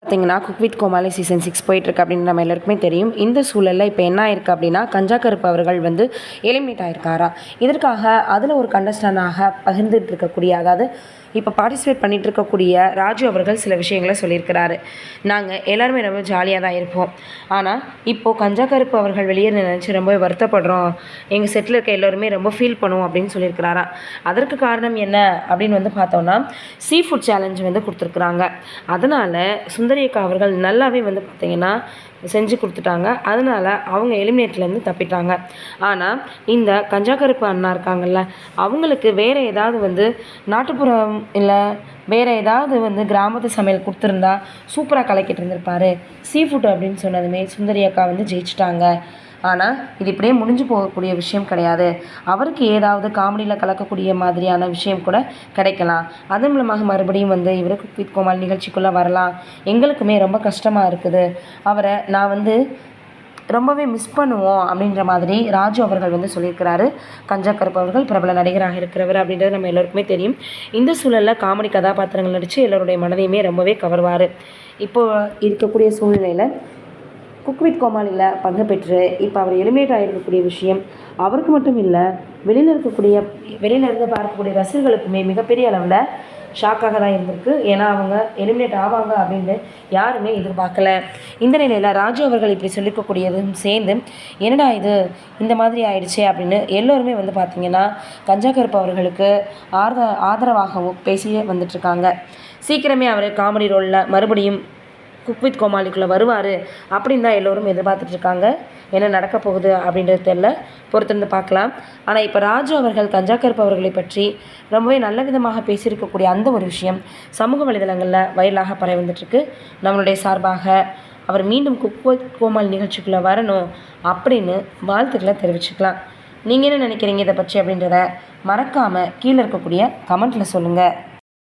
பார்த்தீங்கன்னா cook with Comali season 6 போயிட்டுருக்கு அப்படின்னு நம்ம எல்லாருக்குமே தெரியும். இந்த சூழலில் இப்போ என்ன ஆயிருக்கு அப்படின்னா கஞ்சா கருப்பு அவர்கள் வந்து எலிமினேட் ஆயிருக்காரா. இதற்காக அதில் ஒரு கண்டஸ்டண்டாக பகிர்ந்துட்டு இருக்கக்கூடிய, அதாவது இப்போ பார்ட்டிசிபேட் பண்ணிகிட்டு இருக்கக்கூடிய ராஜு அவர்கள் சில விஷயங்களை சொல்லியிருக்கிறாரு. நாங்கள் எல்லாருமே ரொம்ப ஜாலியாக தான் இருப்போம், ஆனால் இப்போது கஞ்சா கருப்பு அவர்கள் வெளியே நினச்சி ரொம்ப வருத்தப்படுறோம், எங்கள் செட்டில் இருக்க எல்லோருமே ரொம்ப ஃபீல் பண்ணுவோம் அப்படின்னு சொல்லியிருக்கிறாரா. அதற்கு காரணம் என்ன அப்படின்னு வந்து பார்த்தோன்னா சீ ஃபுட் சேலஞ்ச் வந்து கொடுத்துருக்குறாங்க. அதனால் சுந்தரி அக்கா அவர்கள் நல்லாவே வந்து பார்த்திங்கன்னா செஞ்சு கொடுத்துட்டாங்க. அதனால் அவங்க எலிமினேட்லேருந்து தப்பிட்டாங்க. ஆனால் இந்த கஞ்சா கருப்பு அண்ணா இருக்காங்கல்ல, அவங்களுக்கு வேறு ஏதாவது வந்து நாட்டுப்புறம் இல்லை வேறு ஏதாவது வந்து கிராமத்து சமையல் கொடுத்துருந்தா சூப்பராக கலக்கிட்டு இருந்திருப்பார். சீ ஃபுட் அப்படின்னு சொன்னதுமே சுந்தரி அக்கா வந்து ஜெயிச்சிட்டாங்க. ஆனால் இது இப்படியே முடிஞ்சு போகக்கூடிய விஷயம் கிடையாது. அவருக்கு ஏதாவது காமெடியில் கலக்கக்கூடிய மாதிரியான விஷயம் கூட கிடைக்கலாம். அதன் மூலமாக மறுபடியும் வந்து இவர் குக் வித் கோமாளி நிகழ்ச்சிக்குள்ளே வரலாம். எங்களுக்குமே ரொம்ப கஷ்டமாக இருக்குது, அவரை நான் வந்து ரொம்பவே மிஸ் பண்ணுவோம் அப்படின்ற மாதிரி ராஜு அவர்கள் வந்து சொல்லியிருக்கிறாரு. கஞ்சா கருப்பு அவர்கள் பிரபல நடிகராக இருக்கிறவர் அப்படின்றது நம்ம எல்லோருக்குமே தெரியும். இந்த சூழலில் காமெடி கதாபாத்திரங்கள் நடித்து எல்லோருடைய மனதையுமே ரொம்பவே கவர்வார். இப்போது இருக்கக்கூடிய சூழ்நிலையில் குக் வித் கோமாளியில் பங்கு பெற்று இப்போ அவர் எலிமினேட் ஆகிருக்கக்கூடிய விஷயம் அவருக்கு மட்டும் இல்லை, வெளியிலேருந்து பார்க்கக்கூடிய ரசிகர்களுக்குமே மிகப்பெரிய அளவில் ஷாக்காக தான் இருந்திருக்கு. ஏன்னா அவங்க எலிமினேட் ஆவாங்க அப்படின்னு யாருமே எதிர்பார்க்கல. இந்த நிலையில் ராஜு அவர்கள் இப்படி சொல்லிக்கக்கூடியதும் சேர்ந்து என்னடா இது இந்த மாதிரி ஆயிடுச்சே அப்படின்னு எல்லோருமே வந்து பார்த்திங்கன்னா கஞ்சா கருப்பு அவர்களுக்கு ஆதரவாகவும் பேசியே வந்துட்டுருக்காங்க. சீக்கிரமே அவர் காமெடி ரோலில் மறுபடியும் குக் வித் கோமாளிக்குள்ளே வருவார் அப்படின்னு தான் எல்லோரும் எதிர்பார்த்துட்ருக்காங்க. என்ன நடக்க போகுது அப்படின்றது தெரியல, பொறுத்திருந்து பார்க்கலாம். ஆனால் இப்போ ராஜு அவர்கள் கஞ்சா கருப்பு அவர்களை பற்றி ரொம்பவே நல்ல விதமாக பேசியிருக்கக்கூடிய அந்த ஒரு விஷயம் சமூக வலைதளங்களில் வைரலாக பரவி வந்துட்டுருக்கு. நம்மளுடைய சார்பாக அவர் மீண்டும் குக் வித் கோமாளி நிகழ்ச்சிக்குள்ளே வரணும் அப்படின்னு வாழ்த்துக்களை தெரிவிச்சுக்கலாம். நீங்கள் என்ன நினைக்கிறீங்க இதை பற்றி அப்படின்றத மறக்காமல் கீழே இருக்கக்கூடிய கமெண்ட்டில் சொல்லுங்கள்.